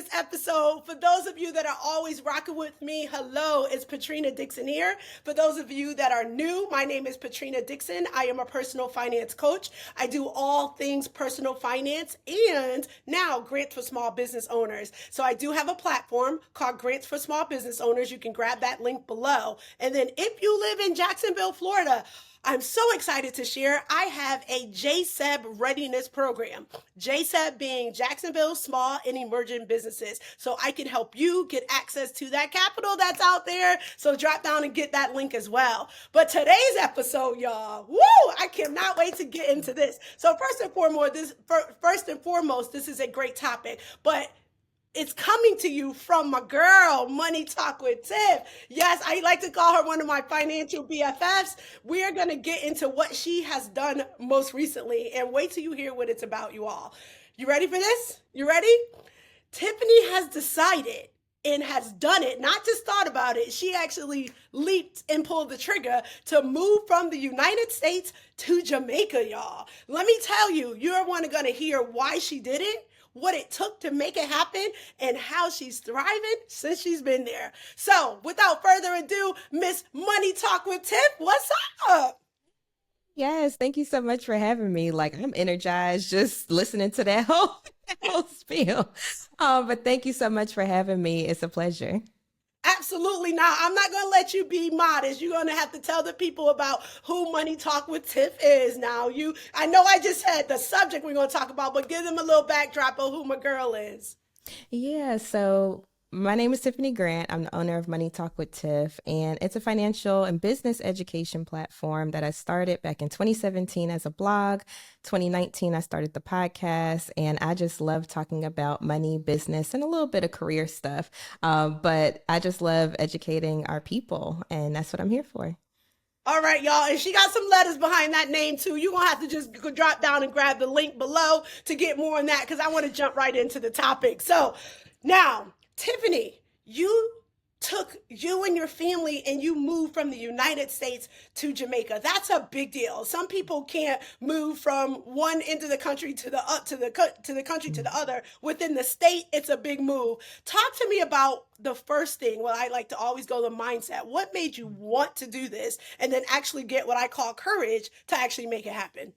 this episode. For those of you that are always rocking with me, hello, it's Patrina Dixon here. For those of you that are new, my name is Patrina Dixon. I am a personal finance coach. I do all things personal finance and now grants for small business owners. So I do have a platform called Grants for Small Business Owners. You can grab that link below. And then if you live in Jacksonville, Florida, I'm so excited to share. I have a JSEB readiness program. JSEB being Jacksonville Small and Emerging Businesses. So I can help you get access to that capital that's out there. So drop down and get that link as well. But today's episode, y'all, I cannot wait to get into this. So first and foremost, this is a great topic, but it's coming to you from my girl, Money Talk with Tiff. Yes, I like to call her one of my financial BFFs. We are going to get into what she has done most recently and wait till you hear what it's about, you all. You ready for this? You ready? Tiffany has decided and has done it, not just thought about it. She actually leaped and pulled the trigger to move from the United States to Jamaica, y'all. Let me tell you, you're going to hear why she did it, what it took to make it happen, and how she's thriving since she's been there. So without further ado, Miss Money Talk with Tiff, what's up? Yes, thank you so much for having me. Like, I'm energized just listening to that whole spiel. But thank you so much for having me. It's a pleasure. Absolutely not. I'm not going to let you be modest. You're going to have to tell the people about who Money Talk with Tiff is now. I know I just said the subject we're going to talk about, but give them a little backdrop of who my girl is. Yeah, so my name is Tiffany Grant. I'm the owner of Money Talk with Tiff, and it's a financial and business education platform that I started back in 2017 as a blog. 2019, I started the podcast, and I just love talking about money, business, and a little bit of career stuff. But I just love educating our people, and that's what I'm here for. All right, y'all. And she got some letters behind that name, too. You're going to have to just drop down and grab the link below to get more on that because I want to jump right into the topic. So now, Tiffany, you took you and your family and you moved from the United States to Jamaica. That's a big deal. Some people can't move from one end of the country to the other. Within the state, it's a big move. Talk to me about the first thing. Well, I like to always go the mindset. What made you want to do this and then actually get what I call courage to actually make it happen?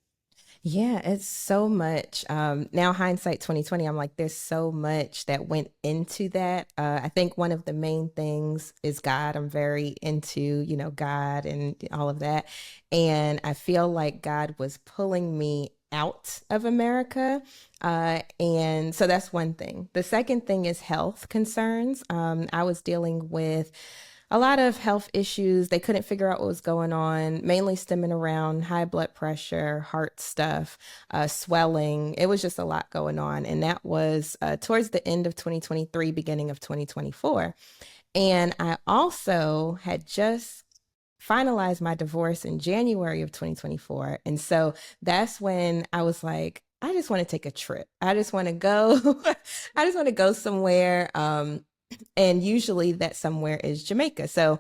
Yeah, it's so much. Now hindsight 2020, I'm like, there's so much that went into that. I think one of the main things is God. I'm very into, God and all of that. And I feel like God was pulling me out of America. And so that's one thing. The second thing is health concerns. I was dealing with a lot of health issues. They couldn't figure out what was going on, mainly stemming around high blood pressure, heart stuff, swelling. It was just a lot going on. And that was towards the end of 2023, beginning of 2024. And I also had just finalized my divorce in January of 2024. And so that's when I was like, I just want to take a trip. I just want to go. I just want to go somewhere. And usually that somewhere is Jamaica. So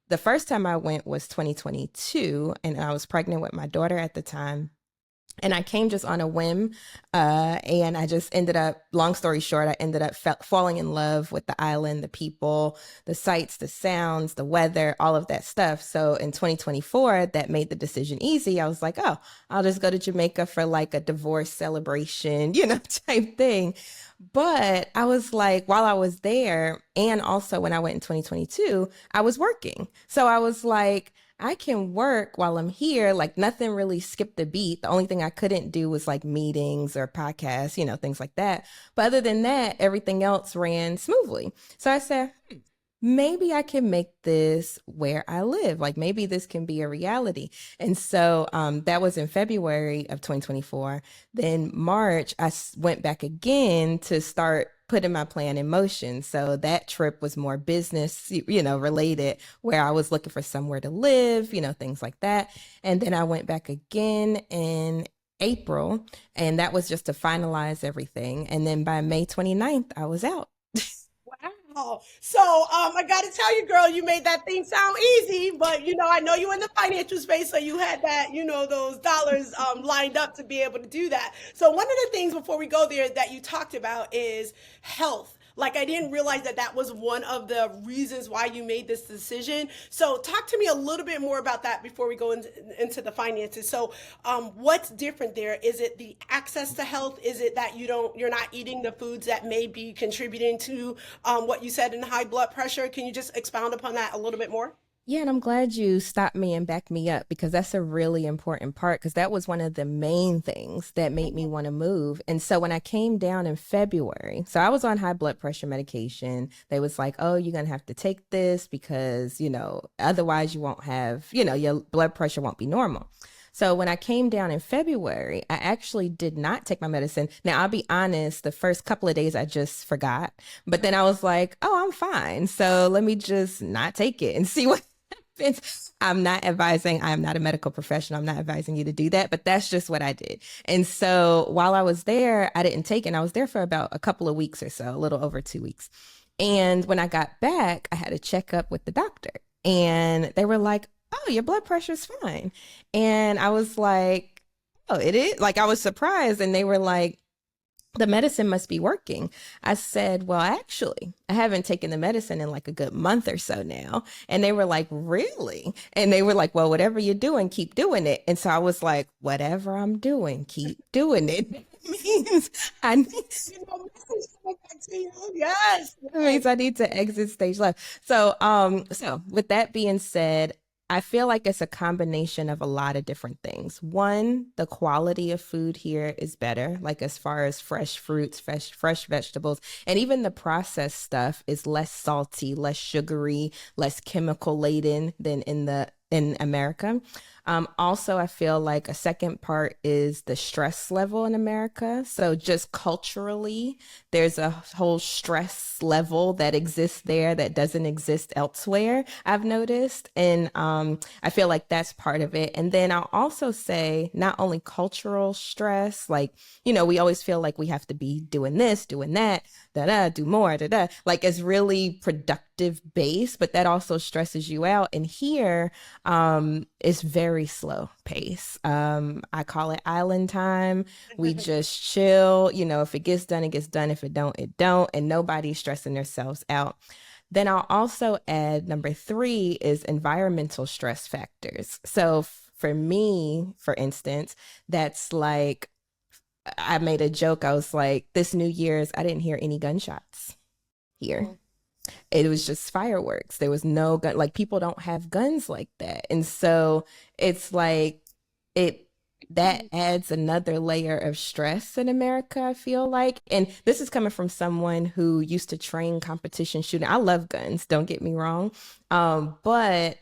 the first time I went was 2022, and I was pregnant with my daughter at the time. And I came just on a whim, and I just ended up, long story short, I ended up falling in love with the island, the people, the sights, the sounds, the weather, all of that stuff. So in 2024, that made the decision easy. I was like, oh, I'll just go to Jamaica for like a divorce celebration, type thing. But I was like, while I was there, and also when I went in 2022, I was working. So I was like, I can work while I'm here. Like nothing really skipped a beat. The only thing I couldn't do was like meetings or podcasts, things like that. But other than that, everything else ran smoothly. So I said, maybe I can make this where I live. Like maybe this can be a reality. And so that was in February of 2024. Then March, I went back again to start putting my plan in motion. So that trip was more business, related, where I was looking for somewhere to live, things like that. And then I went back again in April, and that was just to finalize everything. And then by May 29th, I was out. Wow. So I got to tell you, girl, you made that thing sound easy, but I know you in the financial space, so you had that, those dollars lined up to be able to do that. So one of the things before we go there that you talked about is health. Like, I didn't realize that that was one of the reasons why you made this decision. So talk to me a little bit more about that before we go into the finances. So what's different there? Is it the access to health? Is it that you're not eating the foods that may be contributing to what you said in high blood pressure? Can you just expound upon that a little bit more? Yeah, and I'm glad you stopped me and backed me up because that's a really important part because that was one of the main things that made me want to move. And so when I came down in February, so I was on high blood pressure medication. They was like, "Oh, you're going to have to take this because, otherwise you won't have, your blood pressure won't be normal." So when I came down in February, I actually did not take my medicine. Now, I'll be honest, the first couple of days I just forgot, but then I was like, "Oh, I'm fine. So let me just not take it and see what I'm not advising, I'm not a medical professional. I'm not advising you to do that, but that's just what I did. And so while I was there, I didn't take it. And I was there for about a couple of weeks or so, a little over 2 weeks. And when I got back, I had a checkup with the doctor and they were like, "Oh, your blood pressure's fine." And I was like, "Oh, it is?" Like I was surprised. And they were like, "The medicine must be working." I said, "Well, actually, I haven't taken the medicine in like a good month or so now." And they were like, "Really?" And they were like, "Well, whatever you're doing, keep doing it." And so I was like, whatever I'm doing, keep doing it. means I need, Message coming back to you. Yes. it means I need to exit stage left. So with that being said, I feel like it's a combination of a lot of different things. One, the quality of food here is better, like as far as fresh fruits, fresh vegetables, and even the processed stuff is less salty, less sugary, less chemical laden than in America. Also, I feel like a second part is the stress level in America. So just culturally, there's a whole stress level that exists there that doesn't exist elsewhere, I've noticed. And I feel like that's part of it. And then I'll also say not only cultural stress, like, we always feel like we have to be doing this, doing that, da da, do more, da da. Like it's really productive base, but that also stresses you out. And here, it's very slow pace. I call it island time. We just chill. If it gets done, it gets done. If it don't, it don't. And nobody's stressing themselves out. Then I'll also add number 3 is environmental stress factors. So for me, for instance, that's like, I made a joke. I was like, this New Year's, I didn't hear any gunshots here. It was just fireworks. There was no gun. Like people don't have guns like that. And so it's like that adds another layer of stress in America, I feel like. And this is coming from someone who used to train competition shooting. I love guns, don't get me wrong. But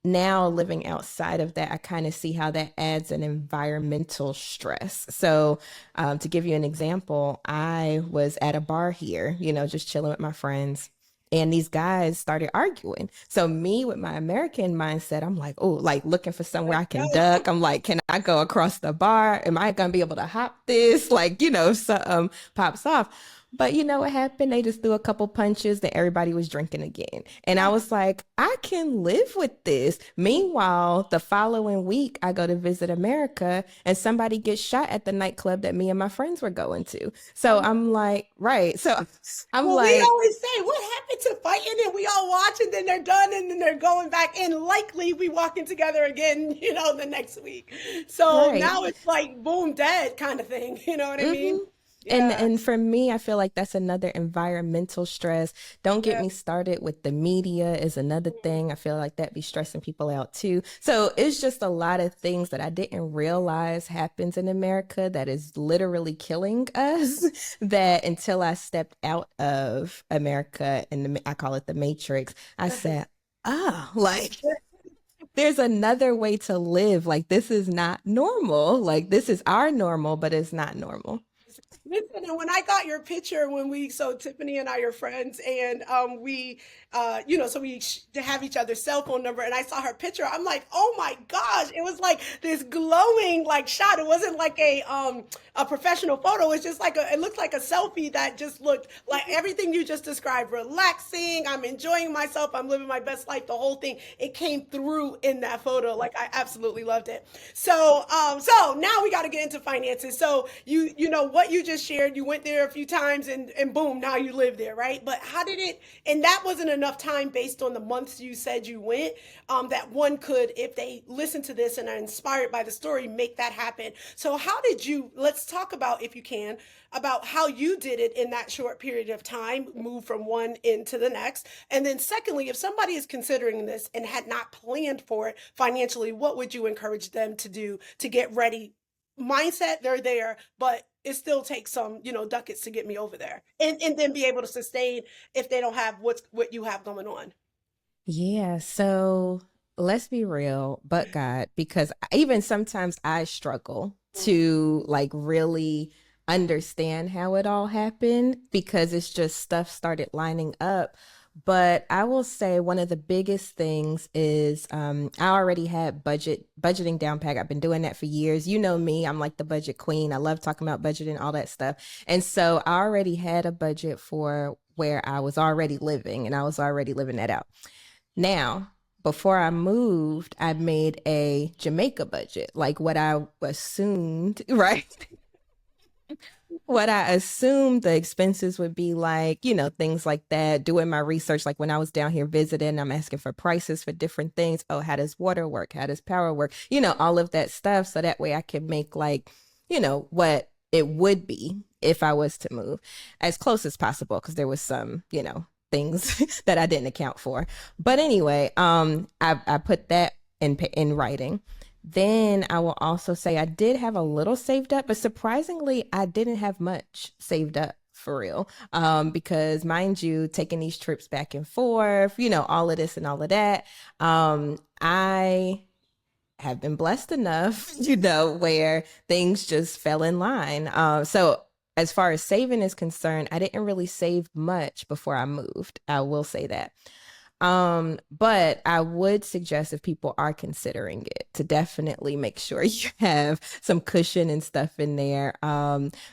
now living outside of that, I kind of see how that adds an environmental stress. So, to give you an example, I was at a bar here, just chilling with my friends. And these guys started arguing. So me with my American mindset, I'm like, oh, like looking for somewhere I can duck. I'm like, can I go across the bar? Am I gonna be able to hop this? Like, something pops off. But you know what happened? They just threw a couple punches, then everybody was drinking again. And I was like, I can live with this. Meanwhile, the following week, I go to visit America and somebody gets shot at the nightclub that me and my friends were going to. So I'm like, right. So I'm Well, we like, always say, what happened to fighting? And we all watch, and then they're done, and then they're going back, and likely we walking together again, the next week. So right. now it's like boom, dead kind of thing. You know what I hmm mean? And Yeah. and for me, I feel like that's another environmental stress. Don't get Yeah. me started with the media is another thing. I feel like that be stressing people out too. So it's just a lot of things that I didn't realize happens in America that is literally killing us that until I stepped out of America and I call it the matrix, I said, oh, like there's another way to live. Like this is not normal. Like this is our normal, but it's not normal. Listen, and when I got your picture, so Tiffany and I are friends, and so to have each other's cell phone number, and I saw her picture, I'm like, oh my gosh, it was like this glowing like shot. It wasn't like a professional photo. It's just like it looked like a selfie that just looked like everything you just described, relaxing. I'm enjoying myself. I'm living my best life. The whole thing, it came through in that photo. Like I absolutely loved it. So now we got to get into finances. So you know what you just just shared you went there a few times and boom, now you live there, right? But how did it, and that wasn't enough time based on the months you said you went, that one could, if they listen to this and are inspired by the story, make that happen. So how did you, let's talk about, if you can, about how you did it in that short period of time, move from one into the next. And then secondly, if somebody is considering this and had not planned for it financially, what would you encourage them to do to get ready? Mindset, they're there, but it still takes some, ducats to get me over there. And then be able to sustain if they don't have what you have going on. Yeah, so let's be real, but God, because even sometimes I struggle to like really understand how it all happened because it's just stuff started lining up. But I will say one of the biggest things is I already had budgeting down pat. I've been doing that for years. You know me, I'm like the budget queen. I love talking about budgeting, all that stuff. And so I already had a budget for where I was already living, and I was already living that out. Now, before I moved, I made a Jamaica budget, like what I assumed, right? What I assumed the expenses would be like, things like that, doing my research. Like when I was down here visiting, I'm asking for prices for different things. Oh, how does water work? How does power work? All of that stuff. So that way I can make like, what it would be if I was to move as close as possible. Cause there was some, things that I didn't account for. But anyway, I put that in writing. Then I will also say I did have a little saved up, but surprisingly, I didn't have much saved up for real. Because mind you, taking these trips back and forth, all of this and all of that. I have been blessed enough, where things just fell in line. So as far as saving is concerned, I didn't really save much before I moved. I will say that. But I would suggest if people are considering it to definitely make sure you have some cushion and stuff in there.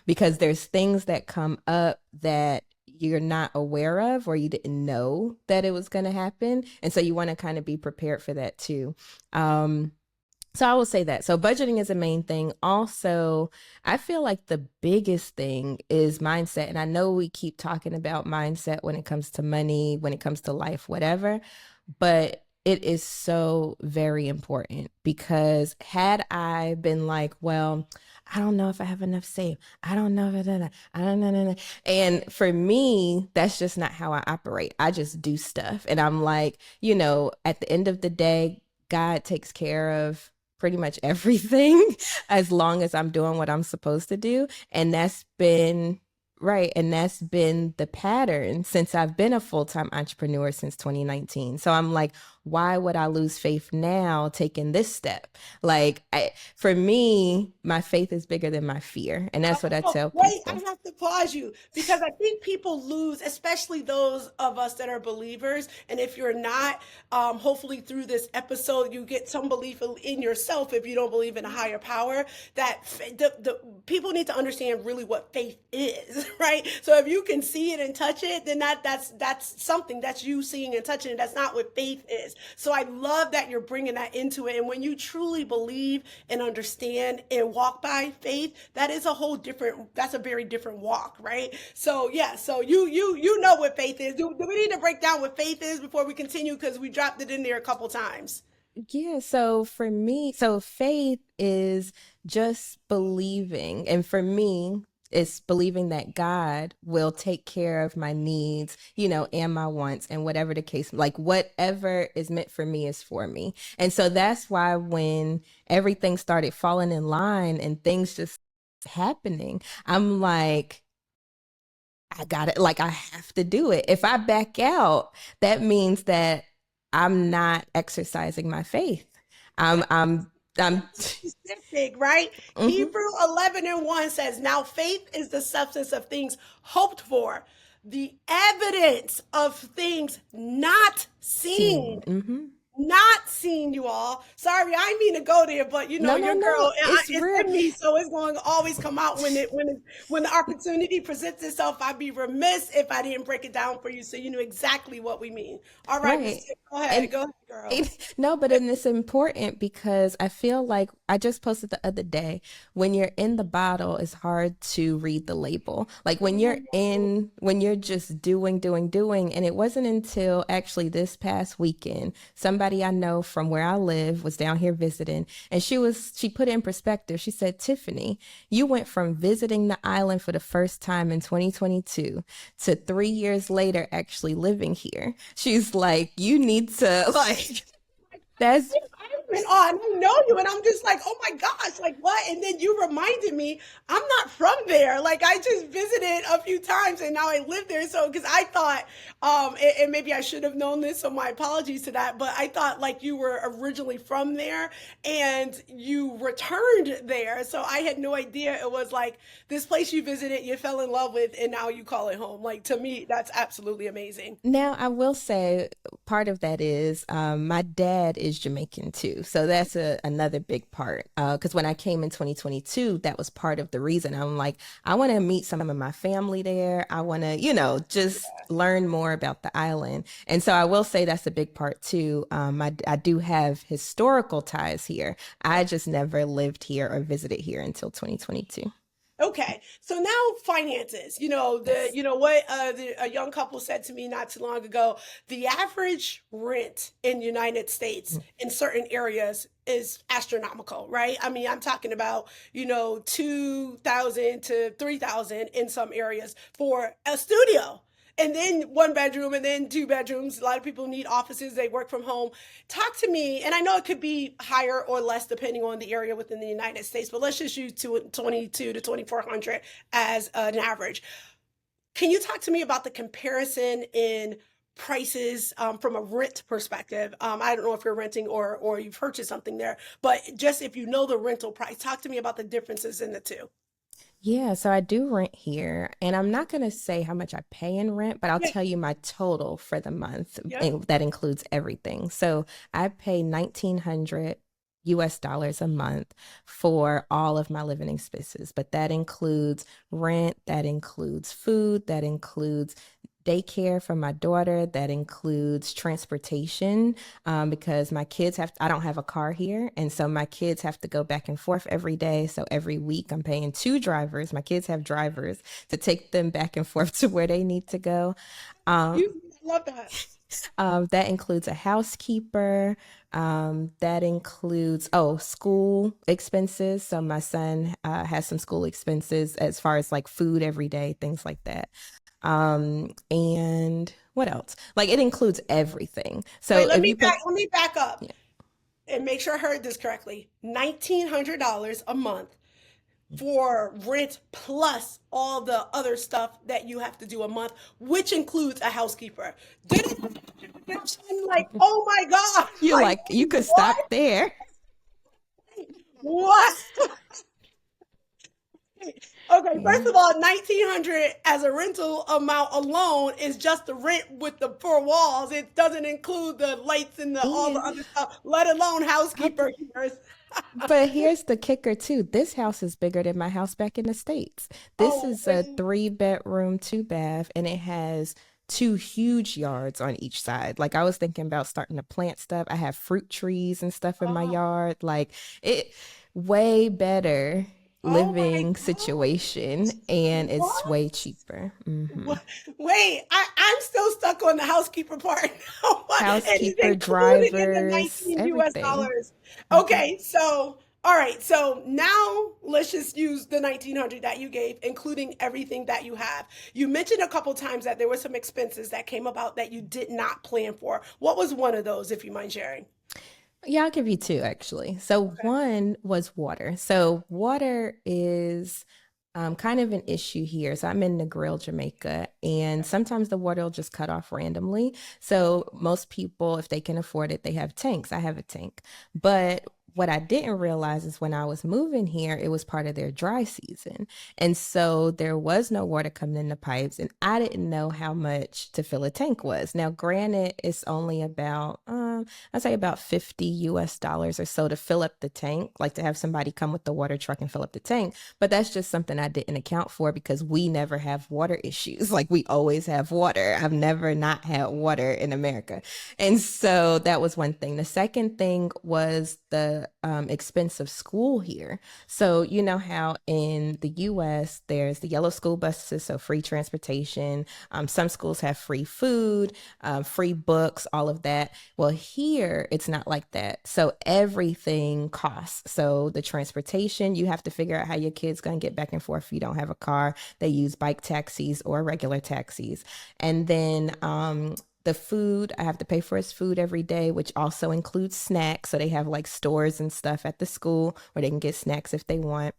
Because there's things that come up that you're not aware of or you didn't know that it was going to happen. And so you want to kind of be prepared for that too. So I will say that. So budgeting is a main thing. Also, I feel like the biggest thing is mindset. And I know we keep talking about mindset when it comes to money, when it comes to life, whatever, but it is so very important because had I been like, well, I don't know if I have enough saved. I don't know if I don't know. And for me, that's just not how I operate. I just do stuff. And I'm like, at the end of the day, God takes care of pretty much everything as long as I'm doing what I'm supposed to do. And that's been right. And that's been the pattern since I've been a full-time entrepreneur since 2019. So I'm like, why would I lose faith now taking this step? Like for me, my faith is bigger than my fear. And that's what I tell Wait, I people. have to pause you because I think people lose, especially those of us that are believers. And if you're not, hopefully through this episode, you get some belief in yourself if you don't believe in a higher power, that the people need to understand really what faith is, right? So if you can see it and touch it, then that's something that's you seeing and touching it. That's not what faith is. So I love that you're bringing that into it. And when you truly believe and understand and walk by faith, that is a whole different, that's a very different walk, right? So yeah, so you know what faith is. Do we need to break down what faith is before we continue? Because we dropped it in there a couple times. Yeah, so for me, so faith is just believing. And for me, it's believing that God will take care of my needs, and my wants and whatever the case, like whatever is meant for me is for me. And so that's why when everything started falling in line and things just happening, I'm like, I got it. Like I have to do it. If I back out, that means that I'm not exercising my faith. I'm, Specific, right? mhm, Hebrew 11:1 says, now faith is the substance of things hoped for, the evidence of things not seen. seen. Hmm. Not seen, you all. Sorry, I didn't mean to go there, but No, no, your no. girl, It's it's real. in me, so it's going to always come out when the opportunity presents itself. I'd be remiss if I didn't break it down for you, so you know exactly what we mean. All right, Miss Right. Tiff, go ahead, And go ahead. girl. No, but then it's important because I feel like I just posted the other day, when you're in the bottle, it's hard to read the label. Like when you're just doing. And it wasn't until actually this past weekend, somebody I know from where I live was down here visiting, and she put it in perspective. She said, Tiffany, you went from visiting the island for the first time in 2022 to 3 years later actually living here. She's like, you need to like that's I've been on, I know you, and I'm just like, oh my gosh, like what? And then you reminded me, I'm not from there. Like I just visited a few times, and now I live there. So, because I thought, and maybe I should have known this, so my apologies to that. But I thought like you were originally from there, and you returned there. So I had no idea it was like this place you visited, you fell in love with, and now you call it home. Like to me, that's absolutely amazing. now I will say part of that is my dad is Jamaican too. So that's another big part. Because when I came in 2022, that was part of the reason. I'm like, I want to meet some of my family there. I want to, just learn more about the island. And so I will say that's a big part too. I do have historical ties here. I just never lived here or visited here until 2022. Okay, so now finances. Yes. What a young couple said to me not too long ago. The average rent in the United States in certain areas is astronomical, right? I mean, I'm talking about 2,000 to 3,000 in some areas for a studio. And then one bedroom and then two bedrooms. A lot of people need offices. They work from home. Talk to me, and I know it could be higher or less depending on the area within the United States, but let's just use 22 to 2,400 as an average. Can you talk to me about the comparison in prices from a rent perspective? I don't know if you're renting or you've purchased something there, but just if you know the rental price, talk to me about the differences in the two. Yeah, so I do rent here, and I'm not going to say how much I pay in rent, but I'll Yeah. tell you my total for the month, Yep. and that includes everything. So I pay 1,900 US dollars a month for all of my living expenses, but that includes rent, that includes food, that includes daycare for my daughter, that includes transportation, because my kids I don't have a car here, and so my kids have to go back and forth every day. So every week I'm paying two drivers. My kids have drivers to take them back and forth to where they need to go. Um, You love that. that includes a housekeeper. That includes, school expenses. So my son has some school expenses as far as like food every day, things like that. And what else? Like it includes everything. Wait, So if you put, let me back up yeah. and make sure I heard this correctly. $1,900 a month for rent plus all the other stuff that you have to do a month, which includes a housekeeper. I'm like, oh my God. You're Like, like, you could what? stop there. What? Okay, first Yeah. of all, 1,900 as a rental amount alone is just the rent with the four walls. It doesn't include the lights and all the And other stuff, let alone I, housekeeper here. but here's the kicker too. This house is bigger than my house back in the States. This Oh, is a 3 bedroom, two bath, and it has two huge yards on each side. Like I was thinking about starting to plant stuff. I have fruit trees and stuff in my oh, yard. Like it way better oh my living situation, and it's God. way cheaper. What? Wait, I'm still stuck on the housekeeper part. And it's Housekeeper, included in the drivers, 19 US everything. dollars. Mhm. Okay, so all right, so now let's just use the 1,900 that you gave, including everything that you have. You mentioned a couple times that there were some expenses that came about that you did not plan for. What was one of those, if you mind sharing? Yeah, I'll give you two actually. So one was water. So water is kind of an issue here. So I'm in Negril, Jamaica, and sometimes the water will just cut off randomly. So most people, if they can afford it, they have tanks. I have a tank. But what I didn't realize is when I was moving here, it was part of their dry season. And so there was no water coming in the pipes, and I didn't know how much to fill a tank was. Now, granted, it's only about, I'd say about 50 US dollars or so to fill up the tank, like to have somebody come with the water truck and fill up the tank. But that's just something I didn't account for because we never have water issues. Like we always have water. I've never not had water in America. And so that was one thing. The second thing was the expense of school here. So, you know how in the US, there's the yellow school buses, so free transportation. Some schools have free food, free books, all of that. Well, here, it's not like that. So everything costs. So the transportation, you have to figure out how your kid's going to get back and forth if you don't have a car. They use bike taxis or regular taxis. And then the food, I have to pay for his food every day, which also includes snacks. So they have like stores and stuff at the school where they can get snacks if they want.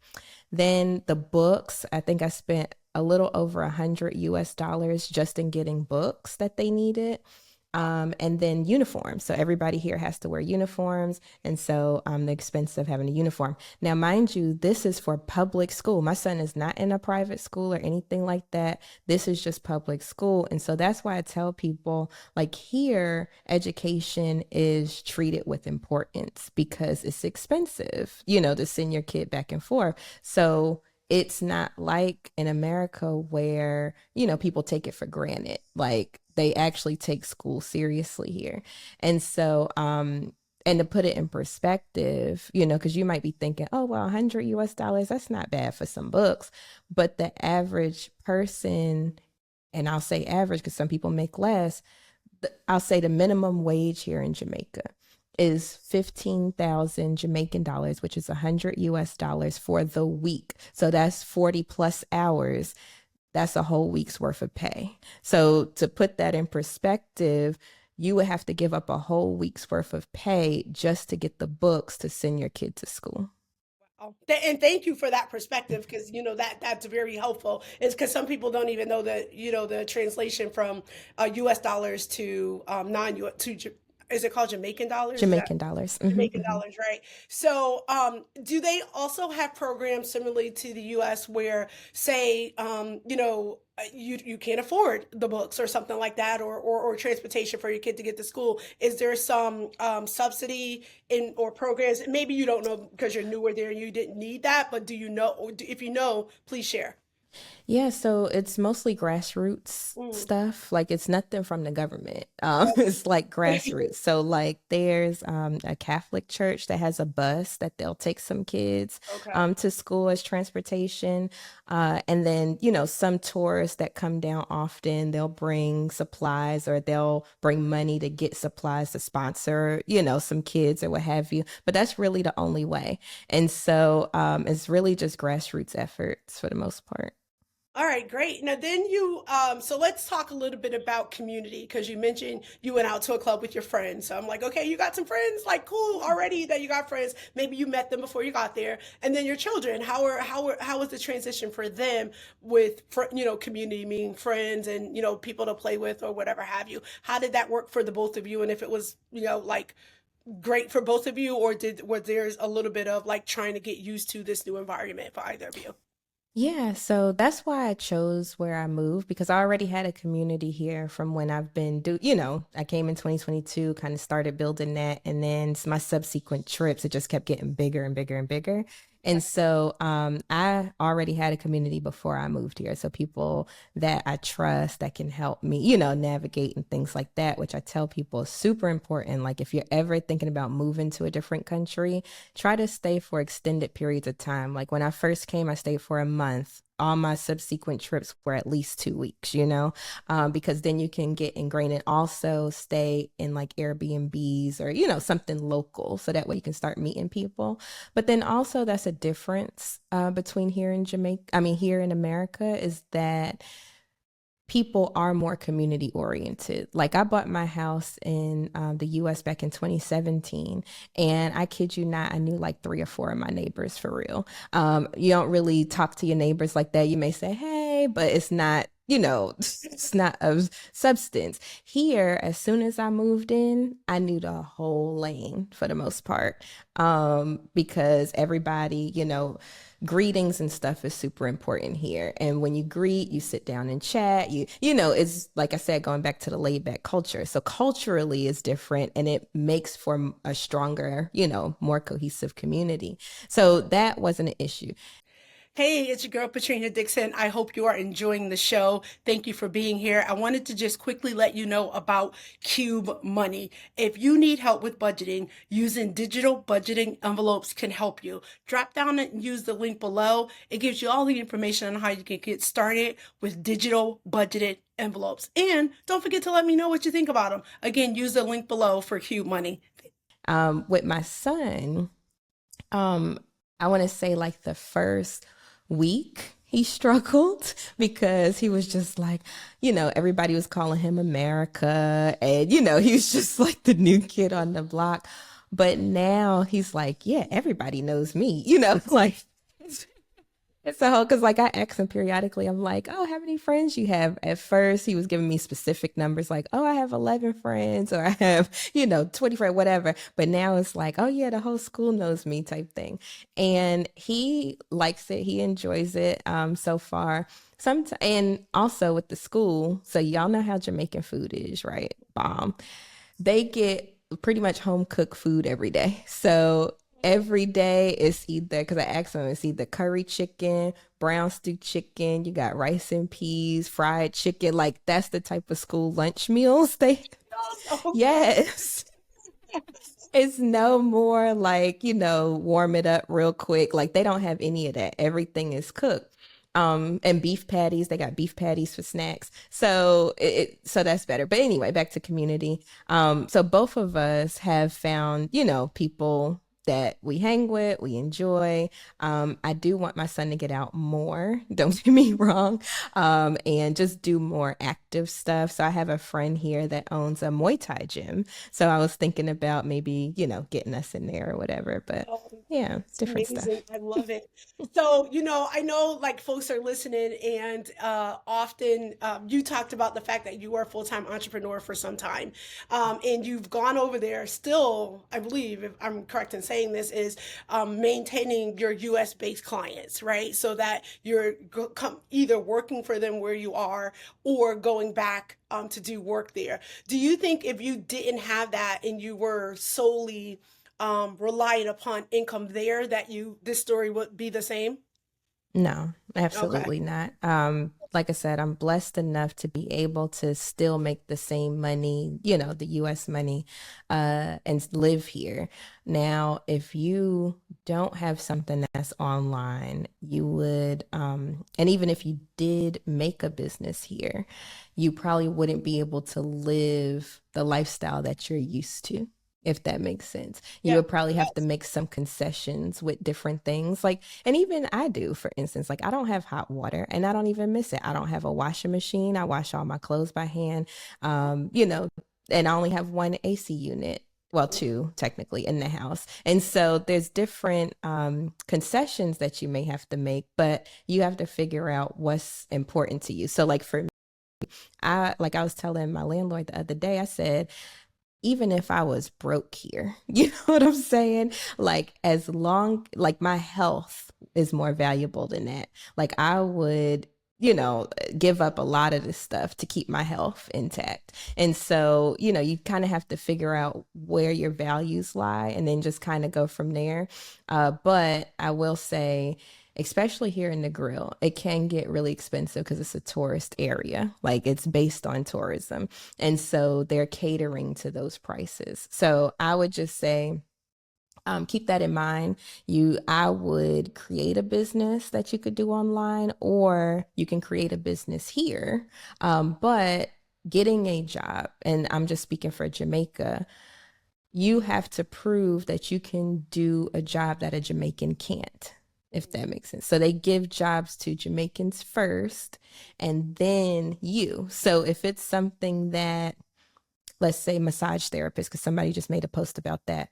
Then the books, I think I spent a little over 100 US dollars just in getting books that they needed. And then uniforms. So everybody here has to wear uniforms. And so the expense of having a uniform. Now, mind you, this is for public school. My son is not in a private school or anything like that. This is just public school. And so that's why I tell people, like here, education is treated with importance because it's expensive, you know, to send your kid back and forth. So it's not like in America where, you know, people take it for granted. Like they actually take school seriously here. And so, and to put it in perspective, you know, because you might be thinking, oh, well, 100 US dollars, that's not bad for some books. But the average person, and I'll say average because some people make less, I'll say the minimum wage here in Jamaica is 15,000 Jamaican dollars, which is 100 US dollars for the week. So that's 40 plus hours. That's a whole week's worth of pay. So to put that in perspective, you would have to give up a whole week's worth of pay just to get the books to send your kid to school. Oh, and thank you for that perspective because you know that's very helpful. It's because some people don't even know that you know the translation from U.S. dollars to non-U.S. to is it called Jamaican dollars? Is that Jamaican dollars. Jamaican dollars, right? So, do they also have programs similarly to the U.S. where, say, you know, you can't afford the books or something like that, or transportation for your kid to get to school? Is there some subsidy in or programs? Maybe you don't know because you're newer there and you didn't need that, but do you know? Or if you know, please share. Yeah, so it's mostly grassroots Mm, stuff. Like it's nothing from the government. okay. It's like grassroots. So like there's a Catholic church that has a bus that they'll take some kids Okay. to school as transportation. And then, you know, some tourists that come down often, they'll bring supplies or they'll bring money to get supplies to sponsor, you know, some kids or what have you. But that's really the only way. And so it's really just grassroots efforts for the most part. All right, great. Now then so let's talk a little bit about community because you mentioned you went out to a club with your friends. So I'm like, okay, you got some friends, like cool already that you got friends. Maybe you met them before you got there. And then your children, how was the transition for them with you know, community meaning friends and you know, people to play with or whatever have you. How did that work for the both of you and if it was, you know, like great for both of you or did was there's a little bit of like trying to get used to this new environment for either of you? Yeah, so that's why I chose where I moved because I already had a community here from when I've been you know, I came in 2022, kind of started building that, and then my subsequent trips, it just kept getting bigger and bigger and bigger. And so I already had a community before I moved here. So people that I trust that can help me, you know, navigate and things like that, which I tell people is super important. Like if you're ever thinking about moving to a different country, try to stay for extended periods of time. Like when I first came, I stayed for a month. All my subsequent trips were at least 2 weeks, you know, because then you can get ingrained and also stay in like Airbnbs or, you know, something local. So that way you can start meeting people. But then also that's a difference between here in Jamaica, I mean, here in America is that people are more community oriented. Like I bought my house in the US back in 2017, and I kid you not, I knew like three or four of my neighbors for real. You don't really talk to your neighbors like that. You may say, hey, but it's not it's not of substance. Here, as soon as I moved in, I knew the whole lane for the most part. Because everybody, greetings and stuff is super important here. And when you greet, you sit down and chat. It's like I said, going back to the laid back culture. So culturally is different and it makes for a stronger, more cohesive community. So that wasn't an issue. Hey, it's your girl Patrina Dixon. I hope you are enjoying the show. Thank you for being here. I wanted to just quickly let you know about Cube Money. If you need help with budgeting, using digital budgeting envelopes can help you. Drop down and use the link below. It gives you all the information on how you can get started with digital budgeted envelopes. And don't forget to let me know what you think about them. Again, use the link below for Cube Money. With my son, I want to say like the first week he struggled because he was just like, everybody was calling him America. And, he was just like the new kid on the block. But now he's like, yeah, everybody knows me, like it's a whole, because like I ask him periodically, I'm like, oh, how many friends you have? At first, he was giving me specific numbers like, oh, I have 11 friends or I have, 20 friends, whatever. But now it's like, oh, yeah, the whole school knows me type thing. And he likes it. He enjoys it so far. And also with the school, so y'all know how Jamaican food is, right? Bomb. They get pretty much home cooked food every day. So every day it's either, because I asked them, it's either curry chicken, brown stew chicken, you got rice and peas, fried chicken. Like that's the type of school lunch meals they, yes. It's no more like, warm it up real quick. Like they don't have any of that. Everything is cooked. And beef patties, they got beef patties for snacks. So that's better. But anyway, back to community. So both of us have found, people that we hang with, we enjoy. I do want my son to get out more, don't get me wrong, and just do more active stuff. So I have a friend here that owns a Muay Thai gym. So I was thinking about maybe, getting us in there or whatever. But yeah, It's different amazing. stuff. I love it. So, I know like folks are listening, and often you talked about the fact that you were a full-time entrepreneur for some time. And you've gone over there still, I believe, if I'm correct in saying this, is maintaining your US based clients, right? So that you're either working for them where you are or going back to do work there. Do you think if you didn't have that and you were solely relying upon income there, that this story would be the same? No, Okay. absolutely not. Like I said, I'm blessed enough to be able to still make the same money, the US money, and live here. Now, if you don't have something that's online, you would, and even if you did make a business here, you probably wouldn't be able to live the lifestyle that you're used to, if that makes sense. You Yeah. would probably have to Yes. make some concessions with different things. Like, and even I do, for instance, like I don't have hot water and I don't even miss it. I don't have a washing machine. I wash all my clothes by hand. And I only have one AC unit. Well, two technically in the house. And so there's different concessions that you may have to make, but you have to figure out what's important to you. So like for I was telling my landlord the other day, I said, even if I was broke here, you know what I'm saying? Like, as long, like, my health is more valuable than that. Like, I would, give up a lot of this stuff to keep my health intact. And so, you kind of have to figure out where your values lie and then just kind of go from there. But I will say, especially here in the grill, it can get really expensive because it's a tourist area. Like it's based on tourism. And so they're catering to those prices. So I would just say, keep that in mind. I would create a business that you could do online, or you can create a business here. But getting a job, and I'm just speaking for Jamaica, you have to prove that you can do a job that a Jamaican can't, if that makes sense. So they give jobs to Jamaicans first and then you. So if it's something that, let's say massage therapist, because somebody just made a post about that,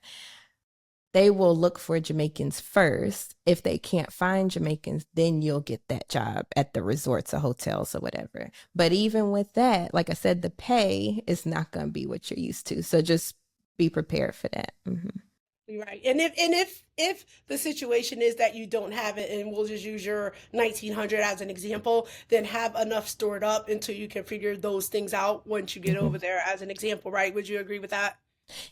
they will look for Jamaicans first. If they can't find Jamaicans, then you'll get that job at the resorts or hotels or whatever. But even with that, like I said, the pay is not going to be what you're used to. So just be prepared for that. Right. And if the situation is that you don't have it, and we'll just use your 1900 as an example, then have enough stored up until you can figure those things out once you get over Mhm. there as an example, right? Would you agree with that?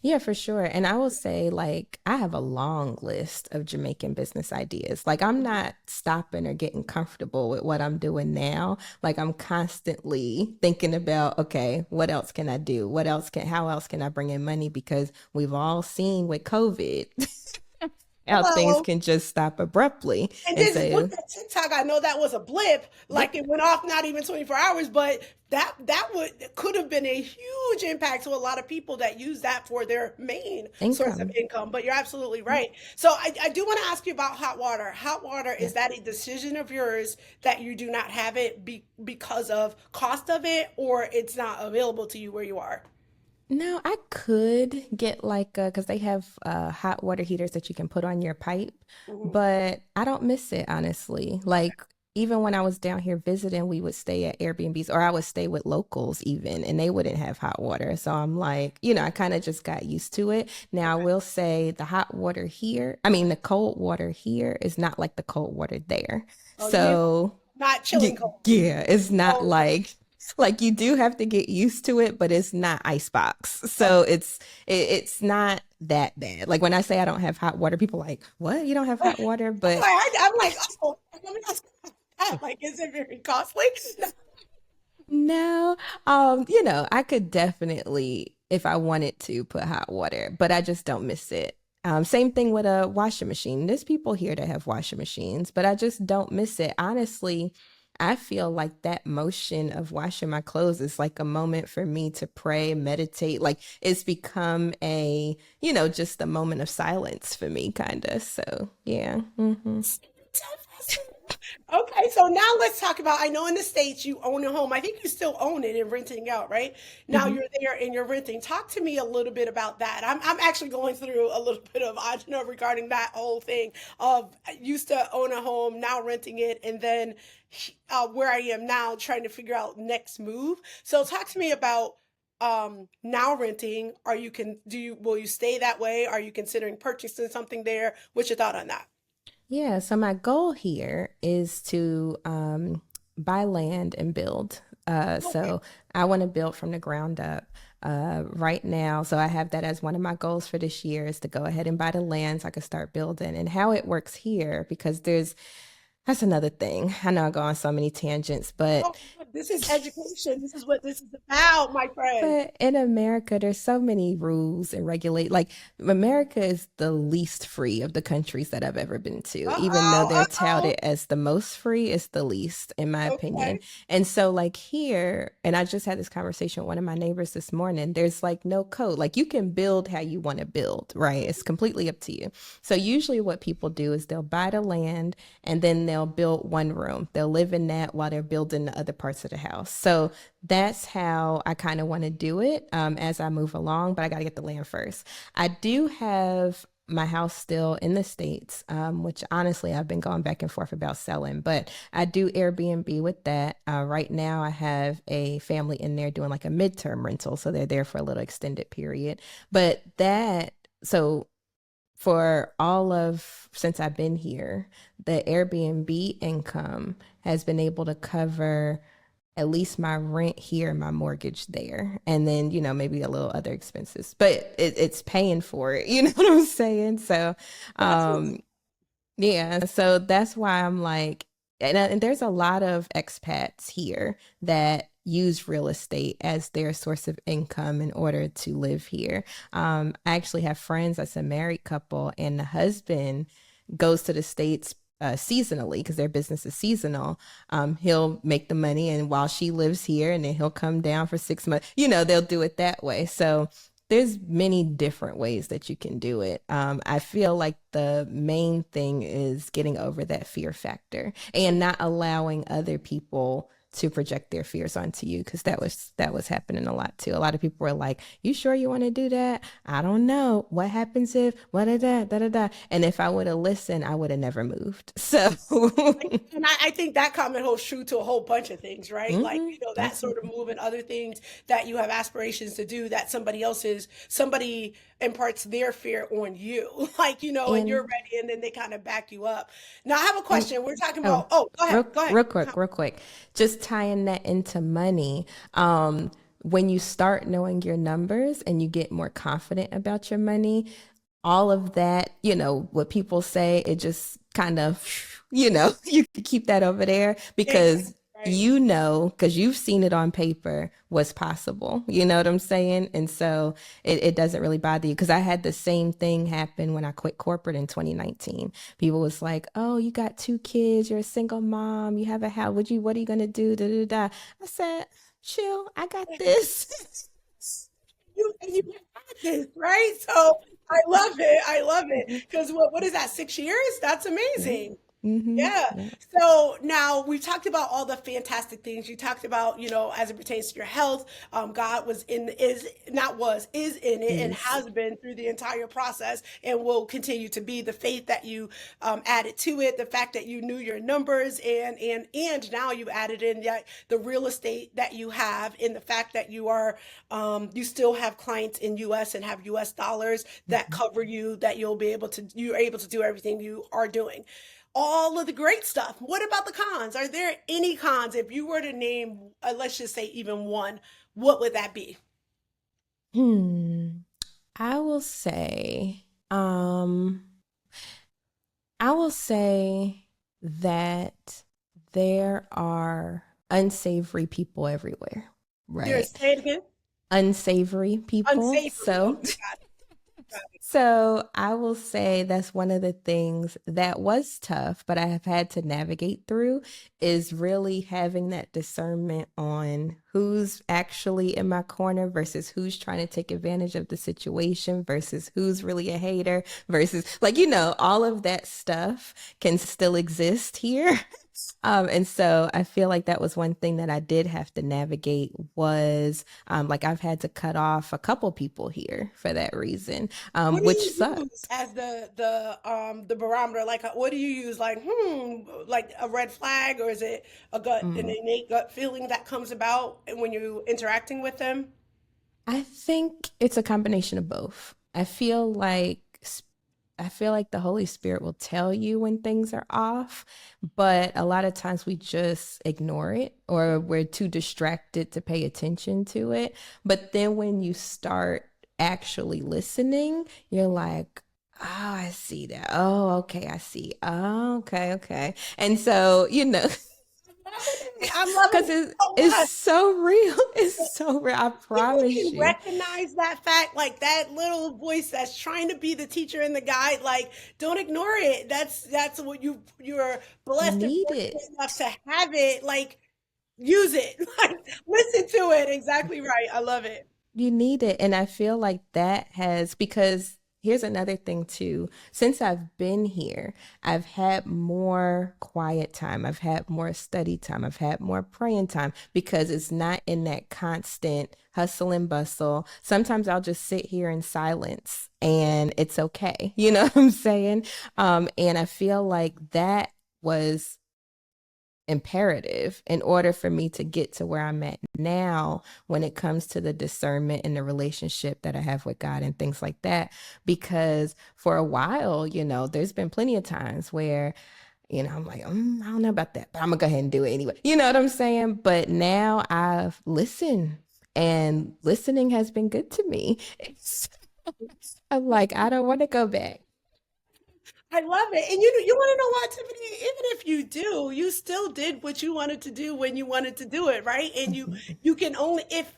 Yeah, for sure. And I will say, like, I have a long list of Jamaican business ideas. Like, I'm not stopping or getting comfortable with what I'm doing now. Like, I'm constantly thinking about, okay, what else can I do? How else can I bring in money? Because we've all seen with COVID how things Hello. can just stop abruptly. And And then with so, that TikTok, I know that was a blip, yeah, like it went off not even 24 hours, but that would could have been a huge impact to a lot of people that use that for their main source of income. income. But you're absolutely right. So I do want to ask you about hot water. Hot water, Yeah. is that a decision of yours that you do not have it because of cost of it, or it's not available to you where you are? No, I could get like because they have hot water heaters that you can put on your pipe, Mhm. but I don't miss it honestly. Like even when I was down here visiting, we would stay at Airbnbs or I would stay with locals even, and they wouldn't have hot water. So I'm like, I kind of just got used to it. Now I Okay. will say the hot water here, I mean the cold water here is not like the cold water there. Oh, you mean So not chilling cold? yeah, it's not Oh, okay. like you do have to get used to it, but it's not icebox. So Okay. it's not that bad. Like when I say I don't have hot water, people are like, "What? You don't have hot water?" That's But why I'm like, oh, let me ask you that. Like, is it very costly? no, I could definitely, if I wanted to, put hot water, but I just don't miss it. Same thing with a washing machine. There's people here that have washing machines, but I just don't miss it. Honestly, I feel like that motion of washing my clothes is like a moment for me to pray, meditate. Like it's become just a moment of silence for me, kind of. So, yeah. Okay, so now let's talk about. I know in the States you own a home. I think you still own it and renting out, right? Now Mhm. you're there and you're renting. Talk to me a little bit about that. I'm actually going through a little bit of regarding that whole thing of I used to own a home, now renting it, and then where I am now trying to figure out next move. So talk to me about now renting. Are you can do you will you stay that way? Are you considering purchasing something there? What's your thought on that? Yeah, so my goal here is to buy land and build. Okay. So I want to build from the ground up right now. So I have that as one of my goals for this year is to go ahead and buy the land so I can start building. And how it works here, because that's another thing. I know I go on so many tangents, but Oh, this is education. This is what this is about, my friend. But in America, there's so many rules and regulate. Like America is the least free of the countries that I've ever been to. Even though Uh-oh, they're uh-oh. touted as the most free, it's the least, in my opinion. Okay. And so, like here, and I just had this conversation with one of my neighbors this morning. There's like no code. Like you can build how you want to build, right? It's completely up to you. So usually, what people do is they'll buy the land and then they'll build one room. They'll live in that while they're building the other parts of the house. So that's how I kind of want to do it as I move along, but I got to get the land first. I do have my house still in the States, which honestly I've been going back and forth about selling, but I do Airbnb with that. Right now, I have a family in there doing like a midterm rental, so they're there for a little extended period. But so for all of since I've been here, the Airbnb income has been able to cover at least my rent here and my mortgage there. And then, maybe a little other expenses. But it's paying for it. You know what I'm saying? So That's what's um yeah, so that's why I'm like, and there's a lot of expats here that use real estate as their source of income in order to live here. I actually have friends that's a married couple, and the husband goes to the States seasonally because their business is seasonal. He'll make the money, and while she lives here, and then he'll come down for 6 months. They'll do it that way. So there's many different ways that you can do it. I feel like the main thing is getting over that fear factor and not allowing other people to project their fears onto you, because that was happening a lot too. A lot of people were like, "You sure you want to do that? I don't know. What happens if what da da da da?" And if I would have listened, I would have never moved. So, And I think that comment holds true to a whole bunch of things, right? Like, hmm, that sort of absolutely. move and other things that you have aspirations to do that somebody imparts their fear on you, like, and you're And ready and then they kind of back you up. Now, I have a and question. We're talking oh, about, oh, go ahead, real go ahead. real quick, real quick, just tying that into money. When you start knowing your numbers and you get more confident about your money, all of that, what people say, it just kind of, you can keep that over there, Exactly, because right. because you've seen it on paper what's possible. You know what I'm saying? And so it doesn't really bother you, because I had the same thing happen when I quit corporate in 2019. People was like, "Oh, you got two kids, you're a single mom, you have a house, what are you gonna do? Da, da, da." I said, "Chill, I got this." You got this, right? So I love it. I love it. Because what is that, 6 years? That's Yeah. amazing. Mm-hmm. Yeah. Yeah. So now we've talked about all the fantastic things. You talked about, as it pertains to your health. God was in, is not was, is in it, and Is. has been through the entire process, and will continue to be. The faith that you added to it, the fact that you knew your numbers, and now you've added in the real estate that you have, and the fact that you still have clients in U.S. and have U.S. dollars that Mhm. cover you, that you're able to do everything you are doing, all of the great stuff. What about the cons? Are there any cons? If you were to name, let's just say even one, what would that be? Hmm. I will say, I will say that there are unsavory people everywhere, right? Say it again. Unsavory people. Unsavory. So Okay, got it. Got it. So I will say that's one of the things that was tough, but I have had to navigate through, is really having that discernment on who's actually in my corner versus who's trying to take advantage of the situation versus who's really a hater versus, like, all of that stuff can still exist here. And so I feel like that was one thing that I did have to navigate, was like, I've had to cut off a couple people here for that reason, What do which you use sucks. as the barometer? Like, what do you use? Like, like a red flag, or is it an Mm. innate gut feeling that comes about when you're interacting with them? I think it's a combination of both. I feel like the Holy Spirit will tell you when things are off, but a lot of times we just ignore it, or we're too distracted to pay attention to it. But then when you start actually listening, you're like, "Oh, I see that. Oh, okay, I see. Oh, okay, okay." And so, I'm loving because it so it's much. so real. It's so real. I People promise can you. recognize that fact, like that little voice that's trying to be the teacher and the guide. Like, don't ignore it. That's what you're You blessed and need fortunate it. enough to have it. Like, use it. Like, listen to it. Exactly right. I love it. You need it. And I feel like that has, because here's another thing too. Since I've been here, I've had more quiet time. I've had more study time. I've had more praying time, because it's not in that constant hustle and bustle. Sometimes I'll just sit here in silence and it's okay. You know what I'm saying? And I feel like that was imperative in order for me to get to where I'm at now when it comes to the discernment and the relationship that I have with God and things like that. Because for a while, there's been plenty of times where, I'm like, I don't know about that, but I'm gonna go ahead and do it anyway. You know what I'm saying? But now I've listened, and listening has been good to me. I'm like, I don't want to go back. I love it. And you want to know what, Tiffany? Even if you do, you still did what you wanted to do when you wanted to do it, right? And Mhm. you can only, if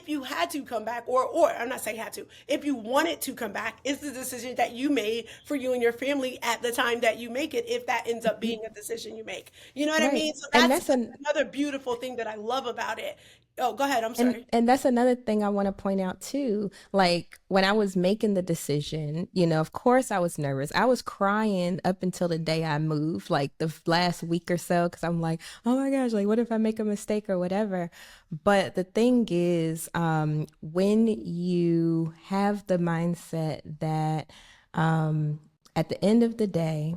you had to come back, or I'm not saying had to, if you wanted to come back, it's the decision that you made for you and your family at the time that you make it, if that ends up being a decision you make. You know what I Right. mean? So And that's that's an another beautiful thing that I love about it. Oh, go ahead. I'm sorry. And that's another thing I want to point out too. Like when I was making the decision, of course I was nervous. I was crying up until the day I moved, like the last week or so, because I'm like, oh my gosh, like what if I make a mistake or whatever. But the thing is, when you have the mindset that at the end of the day,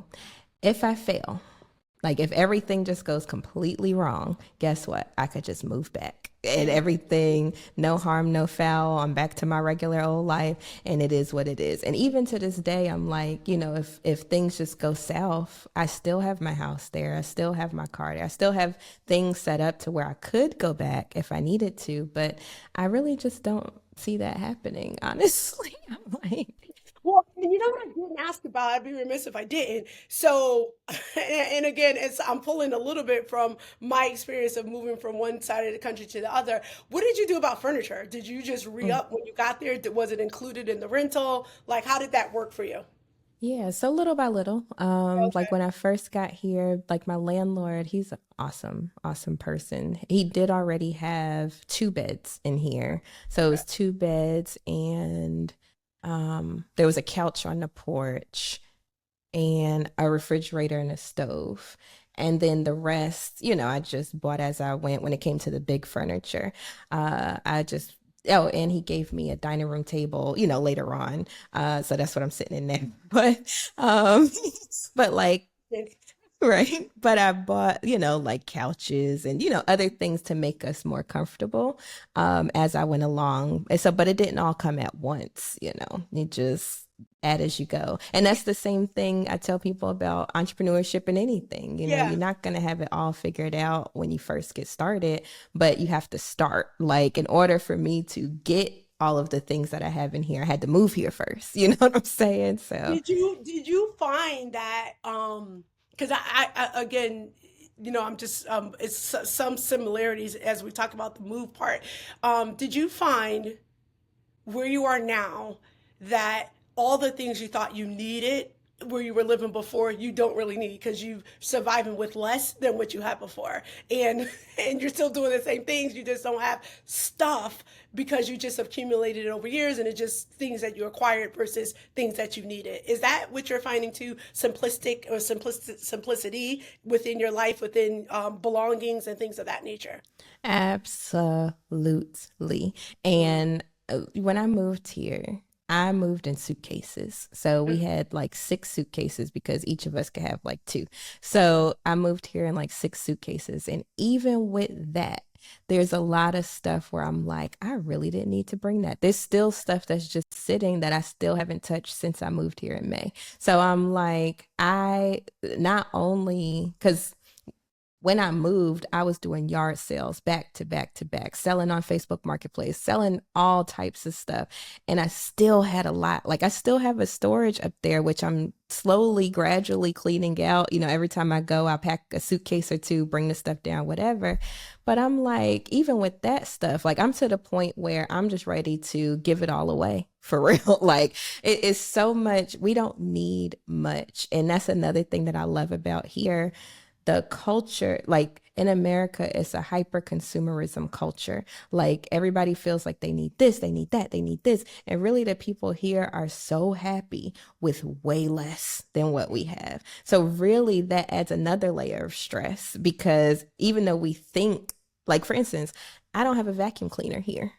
if I fail, like if everything just goes completely wrong, guess what? I could just move back and everything, no harm, no foul. I'm back to my regular old life and it is what it is. And even to this day, I'm like, if things just go south, I still have my house there. I still have my car there. I still have things set up to where I could go back if I needed to, but I really just don't see that happening, honestly. I'm like, Well, and you know what I didn't ask about? I'd be remiss if I didn't. So, and again, I'm pulling a little bit from my experience of moving from one side of the country to the other. What did you do about furniture? Did you just mm. re-up when you got there? Was it included in the rental? Like, how did that work for you? Yeah, so little by little, like Okay. when I first got here, like my landlord, he's an awesome, awesome person. He did already have two beds in here. So it Okay. was two beds and there was a couch on the porch and a refrigerator and a stove. And then the rest, I just bought as I went when it came to the big furniture. I just, oh, and he gave me a dining room table, later on. So that's what I'm sitting in there. Um, but like, right. But I bought, like couches and, other things to make us more comfortable as I went along. And so, but it didn't all come at once, it just add as you go. And that's the same thing I tell people about entrepreneurship and anything. Yeah. You're not going to have it all figured out when you first get started, but you have to start. Like, in order for me to get all of the things that I have in here, I had to move here first. You know what I'm saying? So, Did you find that because again, I'm just some similarities as we talk about the move part. Did you find where you are now that all the things you thought you needed where you were living before you don't really need because you're surviving with less than what you had before, and and you're still doing the same things, you just don't have stuff because you just accumulated it over years and it's just things that you acquired versus things that you needed. Is that what you're finding too, simplistic or simplicity within your life, within belongings and things of that nature? absolutely. And when I moved here, I moved in suitcases. So we had like six suitcases because each of us could have like two. So I moved here in like six suitcases. And even with that, there's a lot of stuff where I'm like, I really didn't need to bring that. There's still stuff that's just sitting that I still haven't touched since I moved here in May. So I'm like, I not only, because when I moved, I was doing yard sales back to back to back, selling on Facebook Marketplace, selling all types of stuff. And I still had a lot. Like I still have a storage up there, which I'm slowly, gradually cleaning out. Every time I go, I pack a suitcase or two, bring the stuff down, whatever. But I'm like, even with that stuff, like I'm to the point where I'm just ready to give it all away for real. Like it is so much, we don't need much. And that's another thing that I love about here, the culture, like in America, it's a hyper consumerism culture. Like everybody feels like they need this, they need that, they need this. And really, the people here are so happy with way less than what we have. So, really, that adds another layer of stress because even though we think, like for instance, I don't have a vacuum cleaner here.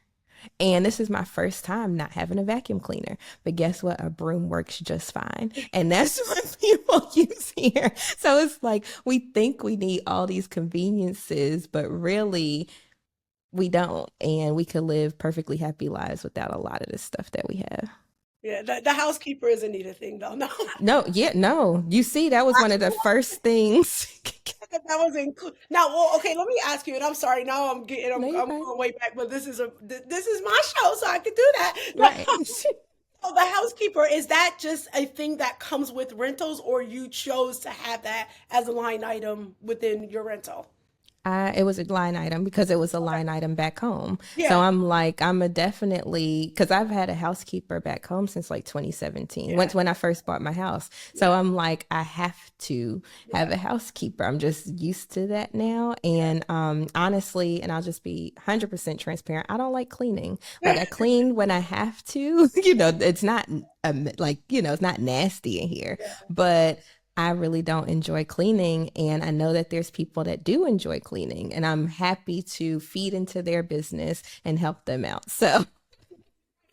And this is my first time not having a vacuum cleaner. But guess what? A broom works just fine. And that's what people use here. So it's like we think we need all these conveniences, but really we don't. And we could live perfectly happy lives without a lot of the stuff that we have. Yeah, the housekeeper is a neat thing though. No. No, yeah, no. You see, that was one of the first things. That was included. Now, well, okay, let me ask you, and I'm sorry, now No, you're I'm fine. going way back, but this is my show, so I could do that. Now, Right. so the housekeeper, is that just a thing that comes with rentals, or you chose to have that as a line item within your rental? It was a line item because it was a Okay. line item back home. So Yeah. I'm like, I'm a definitely, because I've had a housekeeper back home since like 2017, Yeah. when I first bought my house. So Yeah. I'm like, I have to have Yeah. a housekeeper. I'm just used to that now. And honestly, and I'll just be 100% transparent, I don't like cleaning. Like Yeah. I clean when I have to. It's not like, it's not nasty in here, but I really don't enjoy cleaning. And I know that there's people that do enjoy cleaning, and I'm happy to feed into their business and help them out. So,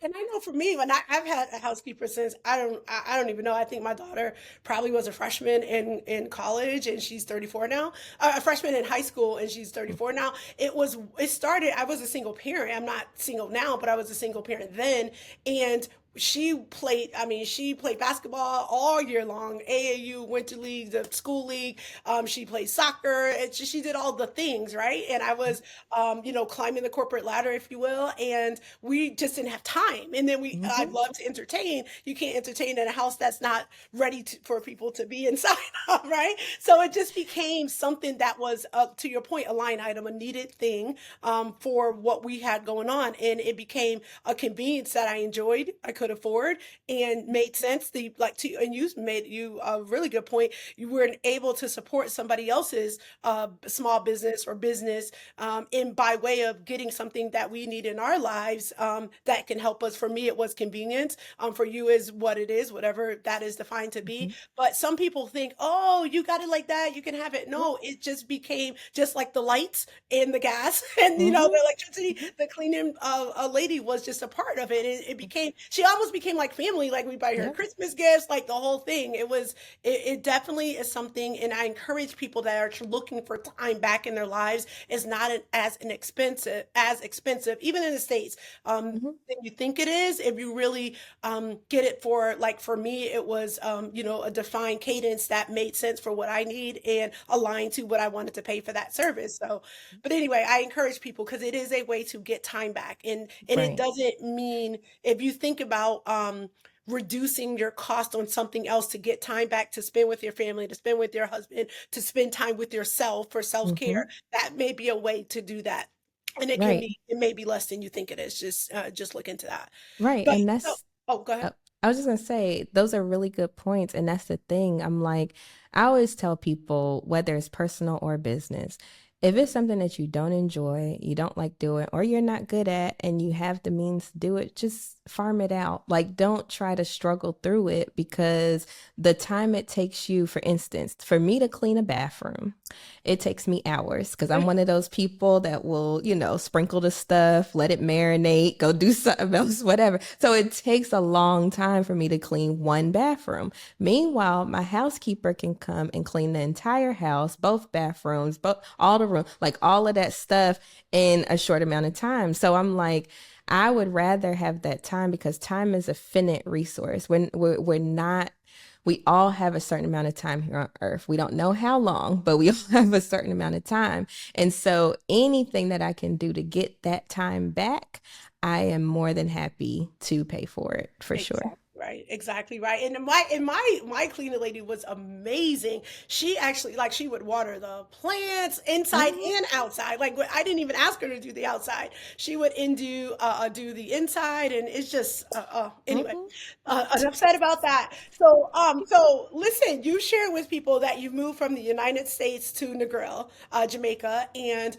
And I know for me, when I've had a housekeeper since I don't even know. I think my daughter probably was a freshman in college and she's 34 now. A freshman in high school and she's 34 now. It started. I was a single parent. I'm not single now, but I was a single parent then, and she played. I mean, she played basketball all year long. AAU, Winter League, the school league. She played soccer. She did all the things, right? And I was, climbing the corporate ladder, if you will. And we just didn't have time. And then I mhm, love to entertain. You can't entertain in a house that's not ready for people to be inside of, right? So it just became something that was, to your point, a line item, a needed thing, for what we had going on. And it became a convenience that I enjoyed, I could afford, and made sense. And you made you a really good point. You weren't able to support somebody else's small business or business, in by way of getting something that we need in our lives, that can help us. For me, it was convenience. For you, is what it is, whatever that is defined to be. mhm, But some people think, oh, you got it like that, you can have it. No, it just became just like the lights and the gas and mhm, the electricity. The cleaning a lady was just a part of it. It became, she almost became like family. Like we buy her yep, Christmas gifts, like the whole thing. It definitely is something, and I encourage people that are looking for time back in their lives. Is not as expensive, even in the States, mhm, than you think it is. If you really, get it for, like for me, it was, a defined cadence that made sense for what I need and aligned to what I wanted to pay for that service. So, but anyway, I encourage people because it is a way to get time back, and it right. doesn't mean, if you think about, reducing your cost on something else to get time back to spend with your family, to spend with your husband, to spend time with yourself for self-care, Mhm, that may be a way to do that. And right. it may be less than you think it is. Just look into that. Right. But And so, that's, oh, go ahead. uh, I was just going to say, those are really good points. And that's the thing. I'm like, I always tell people, whether it's personal or business, if it's something that you don't enjoy, you don't like doing, or you're not good at, and you have the means to do it, just farm it out. Like, don't try to struggle through it, because the time it takes you, for instance, for me to clean a bathroom, it takes me hours because I'm one of those people that will, sprinkle the stuff, let it marinate, go do something else, whatever. So it takes a long time for me to clean one bathroom. Meanwhile, my housekeeper can come and clean the entire house, both bathrooms, both all the room, like all of that stuff in a short amount of time. So I'm like, I would rather have that time, because time is a finite resource. When we're not, we all have a certain amount of time here on earth. We don't know how long, but we all have a certain amount of time. And so anything that I can do to get that time back, I am more than happy to pay for it, for sure. Exactly right. Exactly right. And my cleaning lady was amazing. She actually, like, she would water the plants inside Mhm, and outside. Like, I didn't even ask her to do the outside. She would do the inside, and it's just, anyway. mhm. I'm upset about that. So listen, you share with people that you've moved from the United States to Negril, Jamaica, and,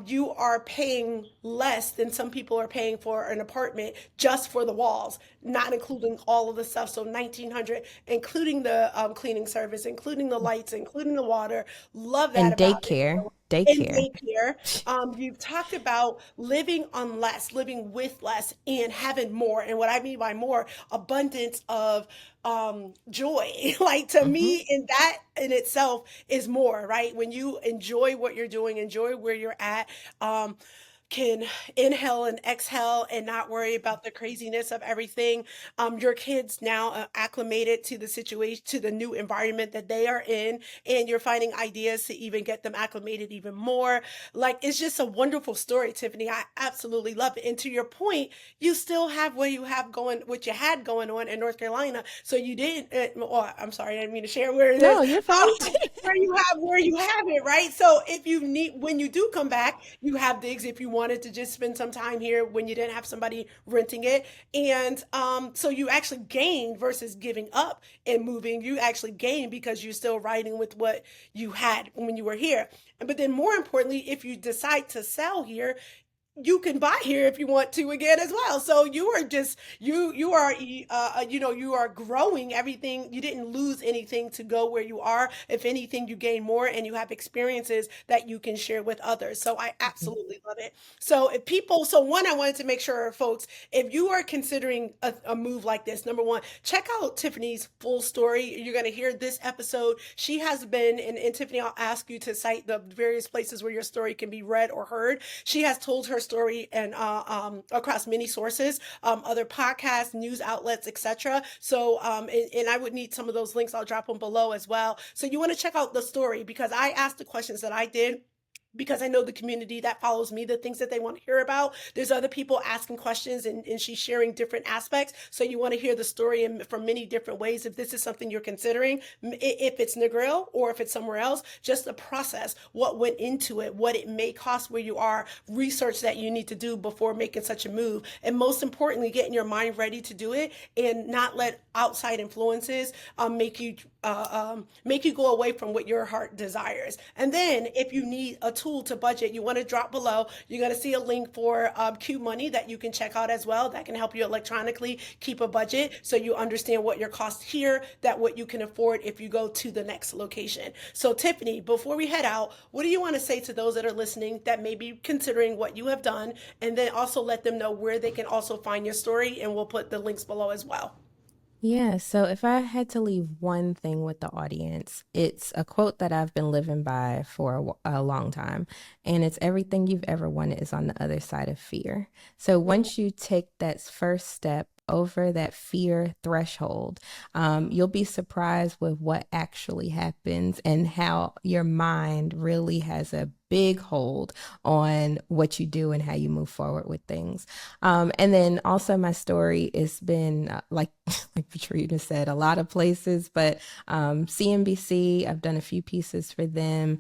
you are paying less than some people are paying for an apartment just for the walls, not including all of the stuff. So 1900, including the, cleaning service, including the lights, including the water. Love that And about it. daycare, In daycare. daycare, you've talked about living on less, living with less, and having more. And what I mean by more, abundance of, joy. Like, to Mhm. me, in that in itself is more, right? When you enjoy what you're doing, enjoy where you're at. Um, can inhale and exhale and not worry about the craziness of everything. Your kids now are acclimated to the situation, to the new environment that they are in, and you're finding ideas to even get them acclimated even more. Like, it's just a wonderful story, Tiffany. I absolutely love it. And to your point, you still have what you had going on in North Carolina. So you didn't, oh, I'm sorry, I didn't mean to share where it is. No, you're fine. Where you have it, right? So if you need, when you do come back, you have digs if you wanted to just spend some time here when you didn't have somebody renting it. And so you actually gain versus giving up and moving. You actually gain because you're still riding with what you had when you were here. But then more importantly, if you decide to sell here, you can buy here if you want to again as well. So you are just you are you are growing everything. You didn't lose anything to go where you are. If anything, you gain more, and you have experiences that you can share with others. So I absolutely love it. So if people, so one, I wanted to make sure, folks, if you are considering a move like this, number one, check out Tiffany's full story. You're going to hear this episode. She has been, and Tiffany, I'll ask you to cite the various places where your story can be read or heard. She has told her story and across many sources, other podcasts, news outlets, etc. So, and I would need some of those links. I'll drop them below as well. So you want to check out the story, because I asked the questions that I did, because I know the community that follows me, the things that they want to hear about. There's other people asking questions, and she's sharing different aspects. So you want to hear the story from many different ways. If this is something you're considering, if it's Negril or if it's somewhere else, just the process, what went into it, what it may cost where you are, research that you need to do before making such a move. And most importantly, getting your mind ready to do it and not let outside influences make you go away from what your heart desires. And then if you need a tool to budget, you want to drop below. You're going to see a link for Q Money that you can check out as well. That can help you electronically keep a budget so you understand what your costs here, that what you can afford if you go to the next location. So Tiffany, before we head out, what do you want to say to those that are listening that may be considering what you have done, and then also let them know where they can also find your story, and we'll put the links below as well. Yeah, so if I had to leave one thing with the audience, it's a quote that I've been living by for a long time, and it's everything you've ever wanted is on the other side of fear. So once you take that first step over that fear threshold, you'll be surprised with what actually happens and how your mind really has a big hold on what you do and how you move forward with things. And then also my story has been like Patrina said, a lot of places, but CNBC, I've done a few pieces for them.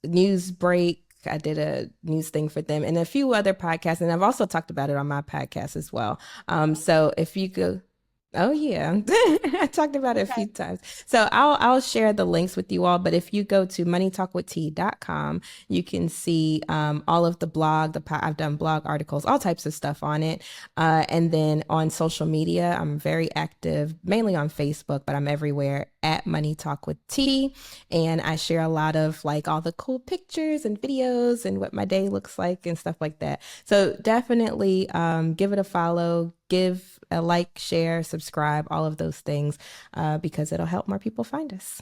News Break, I did a news thing for them, and a few other podcasts, and I've also talked about it on my podcast as well. So if you go, oh yeah, I talked about it a few times. So I'll share the links with you all. But if you go to moneytalkwitht.com, you can see all of the blog. I've done blog articles, all types of stuff on it. And then on social media, I'm very active, mainly on Facebook, but I'm everywhere at Money Talk with T. And I share a lot of like all the cool pictures and videos and what my day looks like and stuff like that. So definitely give it a follow. Give a like, share, subscribe, all of those things, because it'll help more people find us.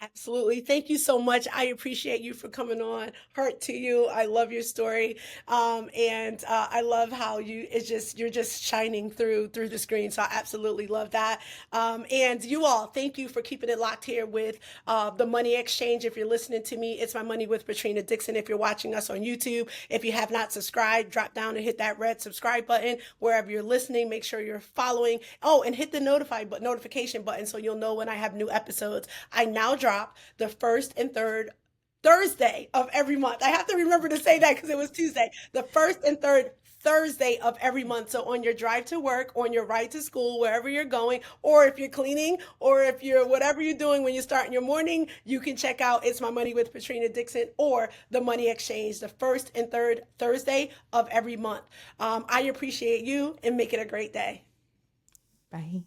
Absolutely. Thank you so much. I appreciate you for coming on. Heart to you. I love your story. And I love how you're just shining through the screen. So I absolutely love that. And you all, thank you for keeping it locked here with the Money Exchange. If you're listening to me, it's My Money with Patrina Dixon. If you're watching us on YouTube, if you have not subscribed, drop down and hit that red subscribe button. Wherever you're listening, make sure you're following. Oh, and hit the notification button so you'll know when I have new episodes. I now drop the first and third Thursday of every month. I have to remember to say that because it was Tuesday. The first and third Thursday of every month. So on your drive to work, on your ride to school, wherever you're going, or if you're cleaning, or if you're whatever you're doing when you start in your morning, you can check out It's My Money with Patrina Dixon or the Money Exchange, the first and third Thursday of every month. I appreciate you, and make it a great day. Bye.